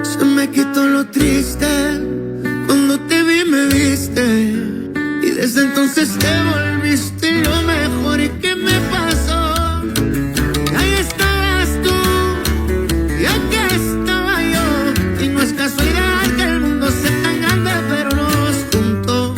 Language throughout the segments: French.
Se me quitó lo triste, cuando te vi me viste, y desde entonces te volviste lo mejor y que me pasó. Ahí estabas tú, y aquí estaba yo, y no es casualidad que el mundo sea tan grande pero nos juntó.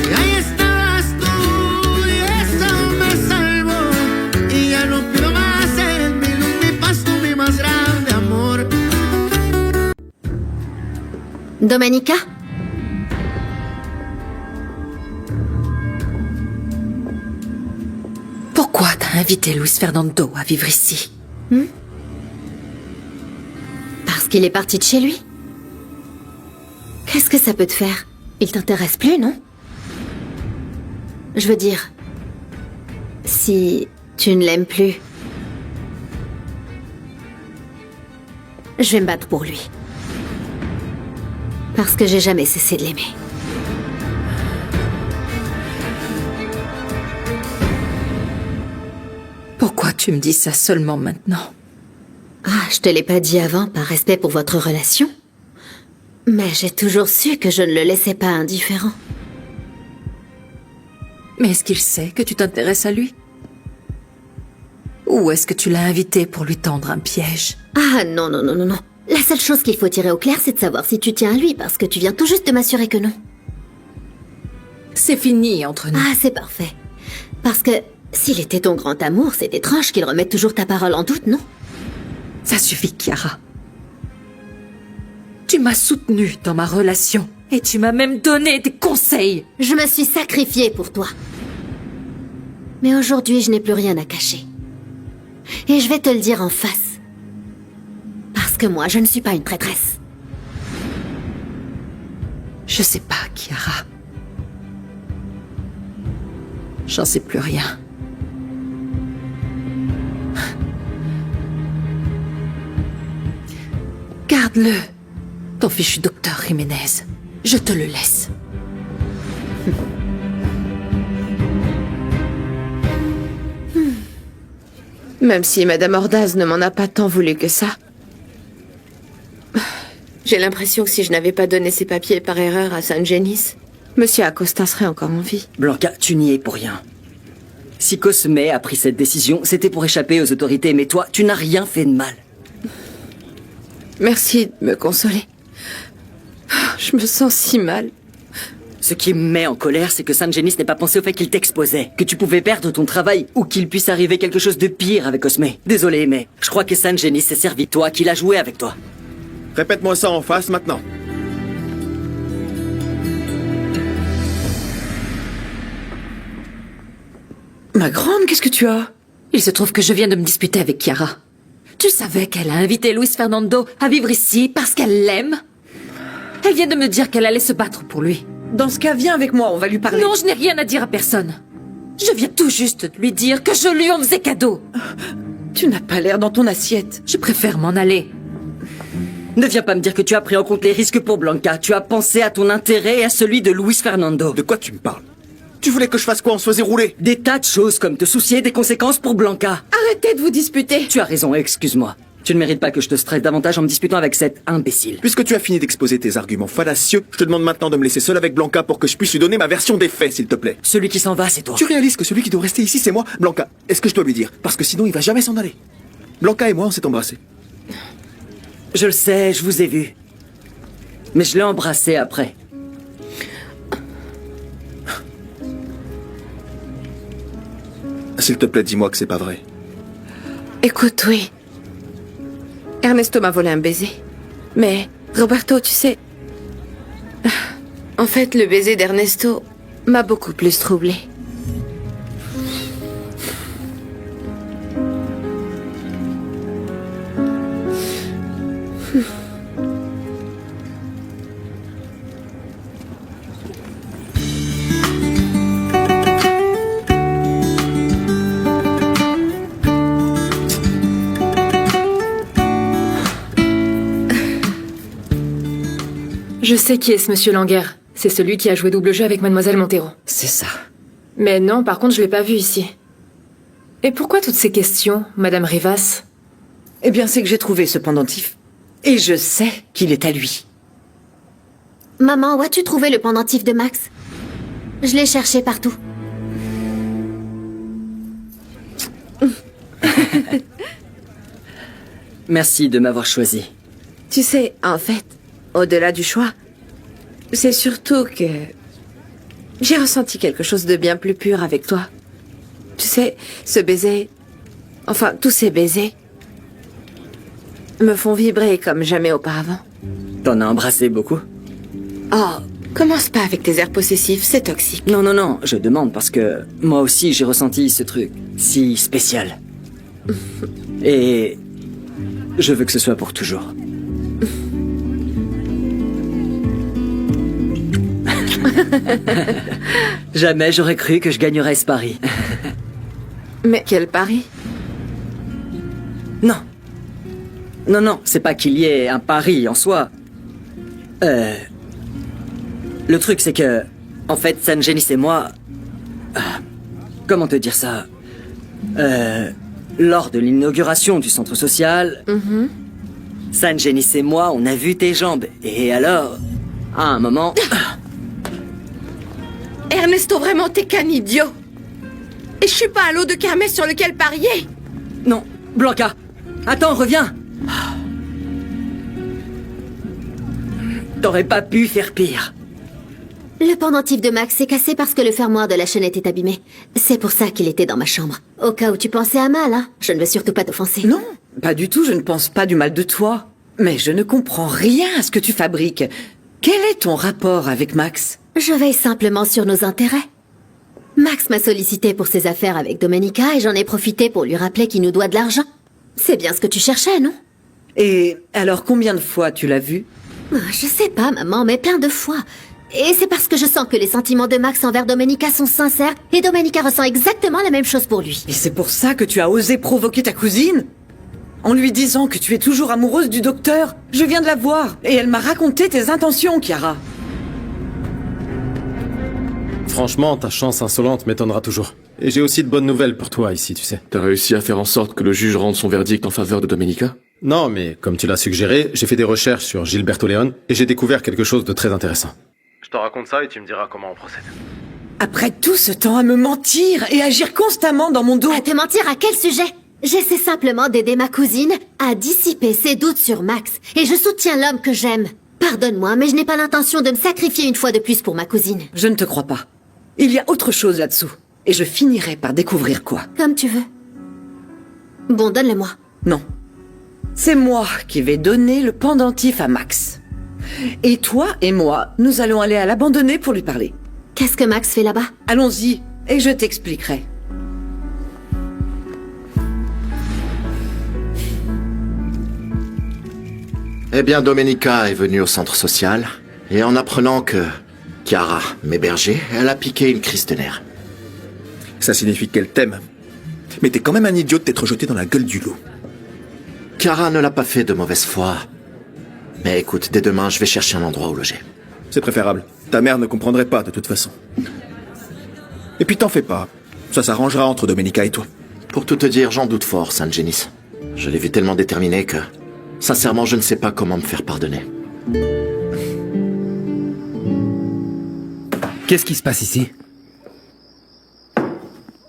Y ahí estabas tú, y eso me salvó, y ya no pido más, eres mi luz, mi paz, tú mi más grande amor. Domenica? Pourquoi t'as invité Luis Fernando à vivre ici? Parce qu'il est parti de chez lui. Qu'est-ce que ça peut te faire? Il t'intéresse plus, non? Je veux dire, si tu ne l'aimes plus, je vais me battre pour lui. Parce que j'ai jamais cessé de l'aimer. Pourquoi tu me dis ça seulement maintenant? Ah, je te l'ai pas dit avant par respect pour votre relation. Mais j'ai toujours su que je ne le laissais pas indifférent. Mais est-ce qu'il sait que tu t'intéresses à lui? Ou est-ce que tu l'as invité pour lui tendre un piège? Ah non, non, non, non, non. La seule chose qu'il faut tirer au clair, c'est de savoir si tu tiens à lui, parce que tu viens tout juste de m'assurer que non. C'est fini entre nous. Ah, c'est parfait. Parce que s'il était ton grand amour, c'est étrange qu'il remette toujours ta parole en doute, non? Ça suffit, Chiara. Tu m'as soutenue dans ma relation. Et tu m'as même donné des conseils. Je me suis sacrifiée pour toi. Mais aujourd'hui, je n'ai plus rien à cacher. Et je vais te le dire en face. Parce que moi, je ne suis pas une traîtresse. Je sais pas, Chiara. J'en sais plus rien. Garde-le, ton fichu docteur Jiménez. Je te le laisse. Même si Madame Ordaz ne m'en a pas tant voulu que ça. J'ai l'impression que si je n'avais pas donné ces papiers par erreur à San Genis, Monsieur Acosta serait encore en vie. Blanca, tu n'y es pour rien. Si Cosme a pris cette décision, c'était pour échapper aux autorités, mais toi, tu n'as rien fait de mal. Merci de me consoler. Je me sens si mal. Ce qui me met en colère, c'est que San Genis n'ait pas pensé au fait qu'il t'exposait, que tu pouvais perdre ton travail, ou qu'il puisse arriver quelque chose de pire avec Cosme. Désolé, mais je crois que San Genis s'est servi de toi, qu'il a joué avec toi. Répète-moi ça en face maintenant. Ma grande, qu'est-ce que tu as? Il se trouve que je viens de me disputer avec Chiara. Tu savais qu'elle a invité Luis Fernando à vivre ici parce qu'elle l'aime? Elle vient de me dire qu'elle allait se battre pour lui. Dans ce cas, viens avec moi, on va lui parler. Non, je n'ai rien à dire à personne. Je viens tout juste de lui dire que je lui en faisais cadeau. Tu n'as pas l'air dans ton assiette. Je préfère m'en aller. Ne viens pas me dire que tu as pris en compte les risques pour Blanca. Tu as pensé à ton intérêt et à celui de Luis Fernando. De quoi tu me parles? Tu voulais que je fasse quoi? On se faisait rouler? Des tas de choses comme te soucier des conséquences pour Blanca. Arrêtez de vous disputer. Tu as raison, excuse-moi. Tu ne mérites pas que je te stresse davantage en me disputant avec cet imbécile. Puisque tu as fini d'exposer tes arguments fallacieux, je te demande maintenant de me laisser seul avec Blanca pour que je puisse lui donner ma version des faits, s'il te plaît. Celui qui s'en va, c'est toi. Tu réalises que celui qui doit rester ici, c'est moi? Blanca, est-ce que je dois lui dire? Parce que sinon, il va jamais s'en aller. Blanca et moi, on s'est embrassés. Je le sais, je vous ai vu. Mais je l'ai embrassé après. S'il te plaît, dis-moi que c'est pas vrai. Écoute, oui. Ernesto m'a volé un baiser. Mais, Roberto, tu sais... En fait, le baiser d'Ernesto m'a beaucoup plus troublée. Je sais qui est ce monsieur Langer. C'est celui qui a joué double jeu avec Mademoiselle Montero. C'est ça. Mais non, par contre, je l'ai pas vu ici. Et pourquoi toutes ces questions, Madame Rivas? Eh bien, c'est que j'ai trouvé ce pendentif Et je sais qu'il est à lui. Maman, où as-tu trouvé le pendentif de Max? Je l'ai cherché partout. Merci de m'avoir choisi. Tu sais, en fait, au-delà du choix, c'est surtout que j'ai ressenti quelque chose de bien plus pur avec toi. Tu sais, ce baiser, enfin, tous ces baisers, me font vibrer comme jamais auparavant. T'en as embrassé beaucoup? Oh, commence pas avec tes airs possessifs, c'est toxique. Non, non, non, je demande parce que moi aussi j'ai ressenti ce truc si spécial. Et je veux que ce soit pour toujours. Jamais j'aurais cru que je gagnerais ce pari. Mais quel pari? Non. Non, non, c'est pas qu'il y ait un pari en soi. Le truc, c'est que... En fait, Sangenis et moi... comment te dire ça? Lors de l'inauguration du centre social... Sangenis et moi, on a vu tes jambes. Et alors... À un moment... Ernesto, vraiment, t'es qu'un idiot. Et je suis pas à l'eau de kermesse sur lequel parier. Non, Blanca. Attends, reviens. T'aurais pas pu faire pire. Le pendentif de Max s'est cassé parce que le fermoir de la chaîne était abîmé. C'est pour ça qu'il était dans ma chambre. Au cas où tu pensais à mal, hein. Je ne veux surtout pas t'offenser. Non, pas du tout, je ne pense pas du mal de toi. Mais je ne comprends rien à ce que tu fabriques. Quel est ton rapport avec Max? Je veille simplement sur nos intérêts. Max m'a sollicité pour ses affaires avec Domenica et j'en ai profité pour lui rappeler qu'il nous doit de l'argent. C'est bien ce que tu cherchais, non? Et alors combien de fois tu l'as vu? Je sais pas, maman, mais plein de fois. Et c'est parce que je sens que les sentiments de Max envers Domenica sont sincères et Domenica ressent exactement la même chose pour lui. Et c'est pour ça que tu as osé provoquer ta cousine? En lui disant que tu es toujours amoureuse du docteur? Je viens de la voir et elle m'a raconté tes intentions, Chiara. Franchement, ta chance insolente m'étonnera toujours. Et j'ai aussi de bonnes nouvelles pour toi ici, tu sais. T'as réussi à faire en sorte que le juge rende son verdict en faveur de Domenica? Non, mais comme tu l'as suggéré, j'ai fait des recherches sur Gilberto Leon et j'ai découvert quelque chose de très intéressant. Je te raconte ça et tu me diras comment on procède. Après tout ce temps à me mentir et agir constamment dans mon dos... À te mentir à quel sujet? J'essaie simplement d'aider ma cousine à dissiper ses doutes sur Max et je soutiens l'homme que j'aime. Pardonne-moi, mais je n'ai pas l'intention de me sacrifier une fois de plus pour ma cousine. Je ne te crois pas. Il y a autre chose là-dessous. Et je finirai par découvrir quoi. Comme tu veux. Bon, donne-le-moi. Non. C'est moi qui vais donner le pendentif à Max. Et toi et moi, nous allons aller à l'abandonner pour lui parler. Qu'est-ce que Max fait là-bas? Allons-y, et je t'expliquerai. Eh bien, Domenica est venue au centre social, et en apprenant que Chiara m'hébergeait, elle a piqué une crise de nerfs. Ça signifie qu'elle t'aime. Mais t'es quand même un idiot de t'être jeté dans la gueule du loup. Chiara ne l'a pas fait de mauvaise foi. Mais écoute, dès demain, je vais chercher un endroit où loger. C'est préférable. Ta mère ne comprendrait pas, de toute façon. Et puis t'en fais pas. Ça s'arrangera entre Domenica et toi. Pour tout te dire, j'en doute fort, Sangenis. Je l'ai vu tellement déterminé que... Sincèrement, je ne sais pas comment me faire pardonner. Qu'est-ce qui se passe ici?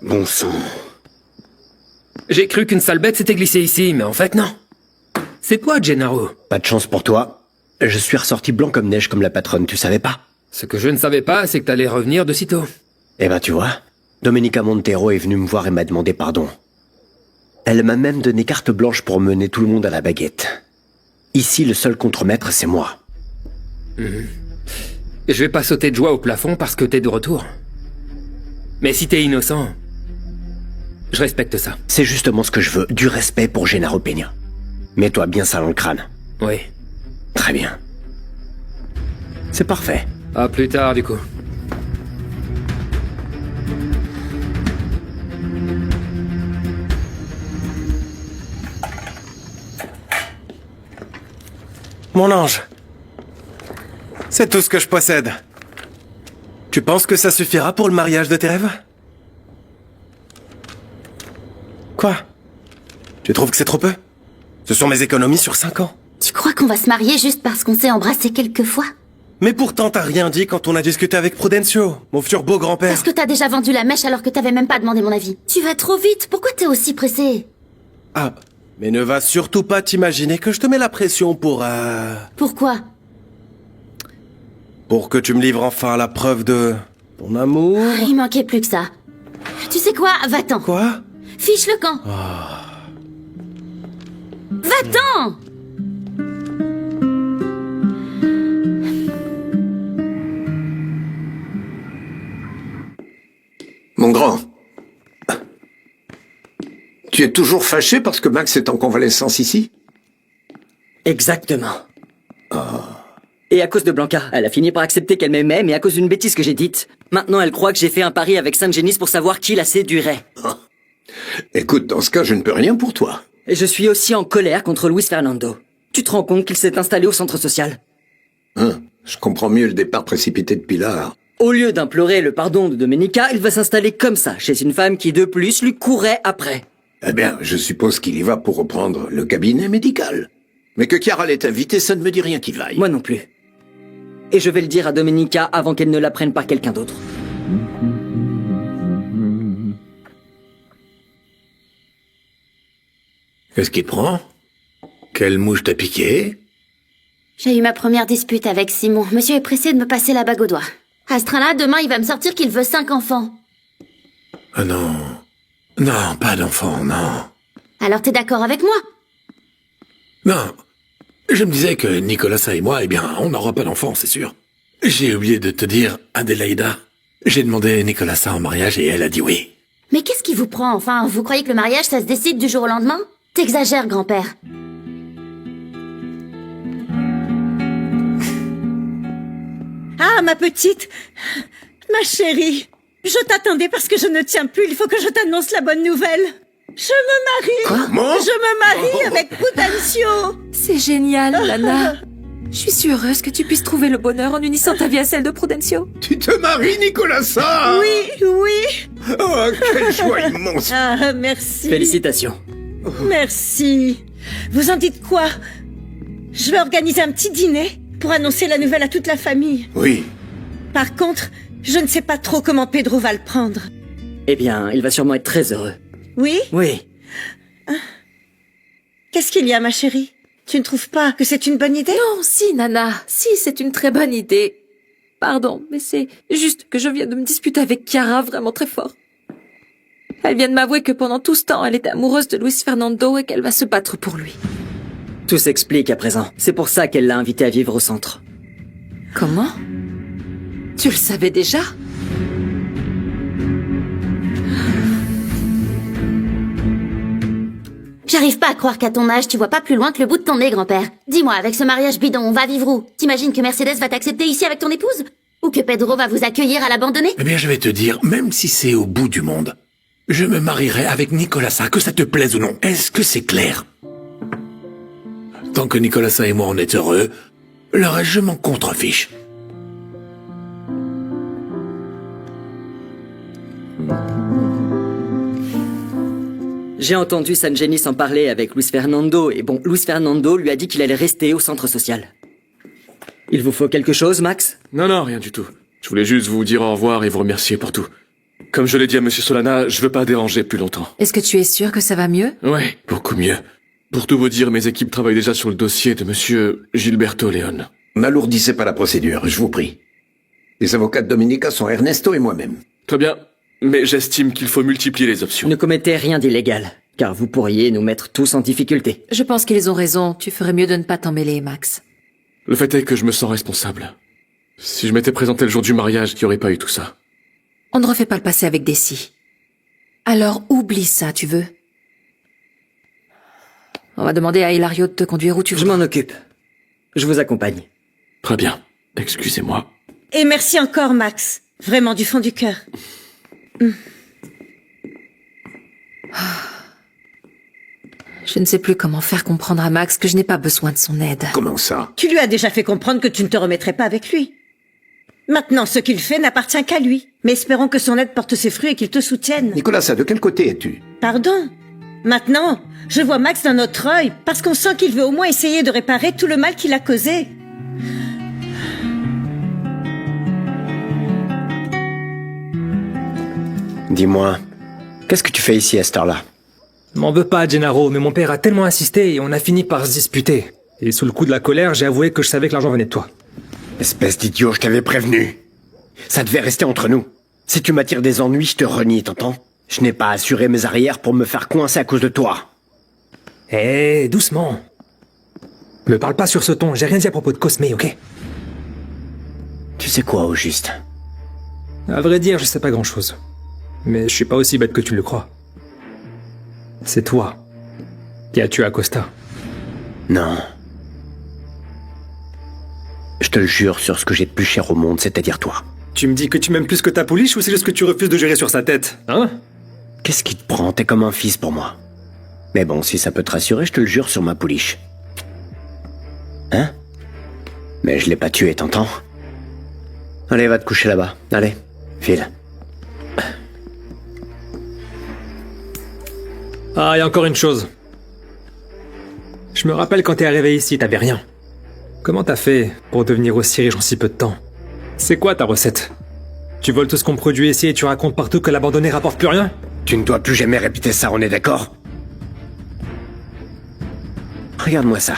Bon sang. J'ai cru qu'une sale bête s'était glissée ici, mais en fait non. C'est toi, Gennaro. Pas de chance pour toi. Je suis ressorti blanc comme neige comme la patronne, tu savais pas? Ce que je ne savais pas, c'est que t'allais revenir de sitôt. Eh ben tu vois, Domenica Montero est venue me voir et m'a demandé pardon. Elle m'a même donné carte blanche pour mener tout le monde à la baguette. Ici, le seul contremaître, c'est moi. Je vais pas sauter de joie au plafond parce que t'es de retour. Mais si t'es innocent, je respecte ça. C'est justement ce que je veux, du respect pour Gennaro Peña. Mets-toi bien ça dans le crâne. Oui. Très bien. C'est parfait. À plus tard, du coup. Mon ange. C'est tout ce que je possède. Tu penses que ça suffira pour le mariage de tes rêves? Quoi? Tu trouves que c'est trop peu? Ce sont mes économies sur 5 ans. Tu crois qu'on va se marier juste parce qu'on s'est embrassé quelques fois? Mais pourtant, t'as rien dit quand on a discuté avec Prudencio, mon futur beau grand-père. Parce que t'as déjà vendu la mèche alors que t'avais même pas demandé mon avis. Tu vas trop vite, pourquoi t'es aussi pressé? Ah, mais ne va surtout pas t'imaginer que je te mets la pression pour Pourquoi? Pour que tu me livres enfin la preuve de ton amour. Il manquait plus que ça. Tu sais quoi? Va-t'en. Quoi? Fiche le camp. Va-t'en! Mon grand, tu es toujours fâché parce que Max est en convalescence ici? Exactement. Et à cause de Blanca, elle a fini par accepter qu'elle m'aimait, mais à cause d'une bêtise que j'ai dite, maintenant elle croit que j'ai fait un pari avec Saint-Génis pour savoir qui la séduirait. Écoute, dans ce cas, je ne peux rien pour toi. Et je suis aussi en colère contre Luis Fernando. Tu te rends compte qu'il s'est installé au centre social? Je comprends mieux le départ précipité de Pilar. Au lieu d'implorer le pardon de Domenica, il va s'installer comme ça, chez une femme qui, de plus, lui courait après. Eh bien, je suppose qu'il y va pour reprendre le cabinet médical. Mais que Chiara l'ait invité, ça ne me dit rien qui vaille. Moi non plus. Et je vais le dire à Domenica avant qu'elle ne la prenne par quelqu'un d'autre. Qu'est-ce qui te prend? Quelle mouche t'a piqué? J'ai eu ma première dispute avec Simon. Monsieur est pressé de me passer la bague au doigt. À ce train-là, demain, il va me sortir qu'il veut 5 enfants. Ah non. Non, pas d'enfant, non. Alors t'es d'accord avec moi? Non. Je me disais que Nicolasa et moi, eh bien, on n'aura pas d'enfant, c'est sûr. J'ai oublié de te dire, Adélaïda. J'ai demandé Nicolasa en mariage et elle a dit oui. Mais qu'est-ce qui vous prend, enfin? Vous croyez que le mariage, ça se décide du jour au lendemain? T'exagères, grand-père. Ah, ma petite, ma chérie, je t'attendais parce que je ne tiens plus, il faut que je t'annonce la bonne nouvelle. Je me marie. Comment? Je me marie avec Prudencio. C'est génial, Lana. Je suis si heureuse que tu puisses trouver le bonheur en unissant ta vie à celle de Prudencio. Tu te maries, Nicolasa? Oui, oui. Oh, quelle joie immense. Ah, merci. Félicitations. Merci. Vous en dites quoi? Je vais organiser un petit dîner pour annoncer la nouvelle à toute la famille. Oui. Par contre, je ne sais pas trop comment Pedro va le prendre. Eh bien, il va sûrement être très heureux. Oui? Oui. Qu'est-ce qu'il y a, ma chérie? Tu ne trouves pas que c'est une bonne idée? Non, si, Nana. Si, c'est une très bonne idée. Pardon, mais c'est juste que je viens de me disputer avec Chiara vraiment très fort. Elle vient de m'avouer que pendant tout ce temps, elle était amoureuse de Luis Fernando et qu'elle va se battre pour lui. Tout s'explique à présent. C'est pour ça qu'elle l'a invité à vivre au centre. Comment? Tu le savais déjà? J'arrive pas à croire qu'à ton âge, tu vois pas plus loin que le bout de ton nez, grand-père. Dis-moi, avec ce mariage bidon, on va vivre où? T'imagines que Mercedes va t'accepter ici avec ton épouse? Ou que Pedro va vous accueillir à l'abandonner? Eh bien, je vais te dire, même si c'est au bout du monde, je me marierai avec Nicolasa, que ça te plaise ou non. Est-ce que c'est clair? Tant que Nicolasa et moi on est heureux, le reste je m'en contrefiche. J'ai entendu Saint-Génis en parler avec Luis Fernando, et bon, Luis Fernando lui a dit qu'il allait rester au centre social. Il vous faut quelque chose, Max? Non, rien du tout. Je voulais juste vous dire au revoir et vous remercier pour tout. Comme je l'ai dit à Monsieur Solana, je veux pas déranger plus longtemps. Est-ce que tu es sûr que ça va mieux? Ouais, beaucoup mieux. Pour tout vous dire, mes équipes travaillent déjà sur le dossier de Monsieur Gilberto Leon. N'alourdissez pas la procédure, je vous prie. Les avocats de Domenica sont Ernesto et moi-même. Très bien, mais j'estime qu'il faut multiplier les options. Ne commettez rien d'illégal, car vous pourriez nous mettre tous en difficulté. Je pense qu'ils ont raison. Tu ferais mieux de ne pas t'en mêler, Max. Le fait est que je me sens responsable. Si je m'étais présenté le jour du mariage, il n'y aurait pas eu tout ça. On ne refait pas le passé avec des si. Alors oublie ça, tu veux? On va demander à Hilario de te conduire où tu veux. Je m'en occupe. Je vous accompagne. Très bien. Excusez-moi. Et merci encore, Max. Vraiment du fond du cœur. Je ne sais plus comment faire comprendre à Max que je n'ai pas besoin de son aide. Comment ça? Tu lui as déjà fait comprendre que tu ne te remettrais pas avec lui. Maintenant, ce qu'il fait n'appartient qu'à lui. Mais espérons que son aide porte ses fruits et qu'il te soutienne. Nicolasa, de quel côté es-tu? Pardon? Maintenant, je vois Max d'un autre œil, parce qu'on sent qu'il veut au moins essayer de réparer tout le mal qu'il a causé. Dis-moi, qu'est-ce que tu fais ici à cette heure-là? M'en veux pas, Gennaro, mais mon père a tellement insisté et on a fini par se disputer. Et sous le coup de la colère, j'ai avoué que je savais que l'argent venait de toi. Espèce d'idiot, je t'avais prévenu. Ça devait rester entre nous. Si tu m'attires des ennuis, je te renie, t'entends? Je n'ai pas assuré mes arrières pour me faire coincer à cause de toi. Eh, doucement. Me parle pas sur ce ton, j'ai rien dit à propos de Cosme, ok? Tu sais quoi, au juste? À vrai dire, je sais pas grand-chose. Mais je suis pas aussi bête que tu le crois. C'est toi qui as tué Acosta. Non. Je te le jure sur ce que j'ai de plus cher au monde, c'est-à-dire toi. Tu me dis que tu m'aimes plus que ta pouliche ou c'est juste que tu refuses de gérer sur sa tête, hein? Qu'est-ce qui te prend? T'es comme un fils pour moi. Mais bon, si ça peut te rassurer, je te le jure sur ma pouliche. Hein? Mais je l'ai pas tué, t'entends? Allez, va te coucher là-bas. Allez, file. Ah, et encore une chose. Je me rappelle quand t'es arrivé ici, t'avais rien. Comment t'as fait pour devenir aussi riche en si peu de temps? C'est quoi ta recette? Tu voles tout ce qu'on produit ici et tu racontes partout que l'abandonné rapporte plus rien? Tu ne dois plus jamais répéter ça, on est d'accord? Regarde-moi ça.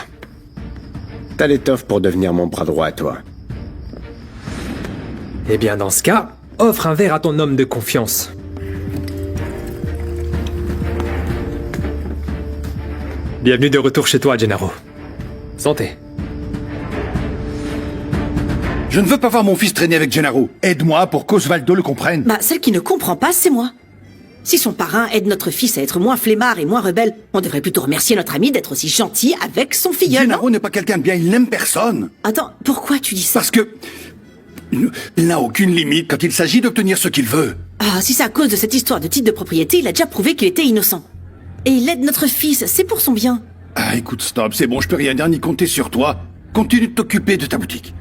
T'as l'étoffe pour devenir mon bras droit à toi. Eh bien, dans ce cas, offre un verre à ton homme de confiance. Bienvenue de retour chez toi, Gennaro. Santé. Je ne veux pas voir mon fils traîner avec Gennaro. Aide-moi pour qu'Osvaldo le comprenne. Bah, celle qui ne comprend pas, c'est moi. Si son parrain aide notre fils à être moins flemmard et moins rebelle, on devrait plutôt remercier notre ami d'être aussi gentil avec son filleul. Gennaro n'est pas quelqu'un de bien, il n'aime personne. Attends, pourquoi tu dis ça? Parce que... il n'a aucune limite quand il s'agit d'obtenir ce qu'il veut. Ah, si c'est à cause de cette histoire de titre de propriété, il a déjà prouvé qu'il était innocent. Et il aide notre fils, c'est pour son bien. Ah, écoute, stop, c'est bon, je peux rien dire ni compter sur toi. Continue de t'occuper de ta boutique.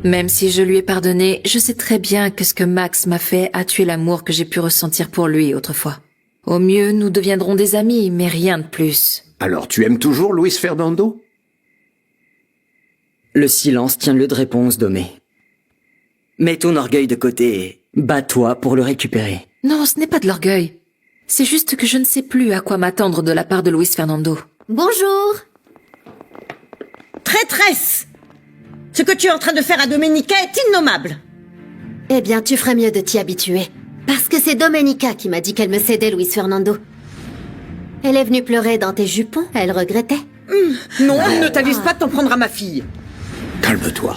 Même si je lui ai pardonné, je sais très bien que ce que Max m'a fait a tué l'amour que j'ai pu ressentir pour lui autrefois. Au mieux, nous deviendrons des amis, mais rien de plus. Alors tu aimes toujours Luis Fernando? Le silence tient lieu de réponse, Domé. Mets ton orgueil de côté et bats-toi pour le récupérer. Non, ce n'est pas de l'orgueil. C'est juste que je ne sais plus à quoi m'attendre de la part de Luis Fernando. Bonjour! Traîtresse! Ce que tu es en train de faire à Domenica est innommable. Eh bien, tu ferais mieux de t'y habituer. Parce que c'est Domenica qui m'a dit qu'elle me cédait, Luis Fernando. Elle est venue pleurer dans tes jupons, elle regrettait. Non, ne t'avise pas de t'en prendre à ma fille. Calme-toi.